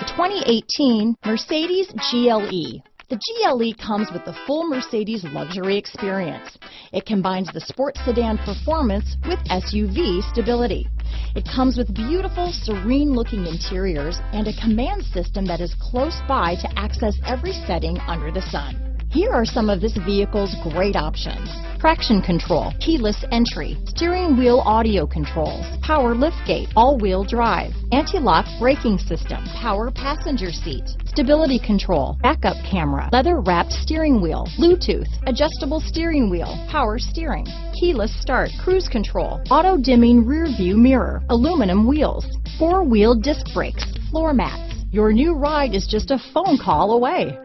The 2018 Mercedes GLE. The GLE comes with the full Mercedes luxury experience. It combines the sports sedan performance with SUV stability. It comes with beautiful, serene-looking interiors and a command system that is close by to access every setting under the sun. Here are some of this vehicle's great options: traction control, keyless entry, steering wheel audio controls, power liftgate, all-wheel drive, anti-lock braking system, power passenger seat, stability control, backup camera, leather-wrapped steering wheel, Bluetooth, adjustable steering wheel, power steering, keyless start, cruise control, auto-dimming rear-view mirror, aluminum wheels, four-wheel disc brakes, floor mats. Your new ride is just a phone call away.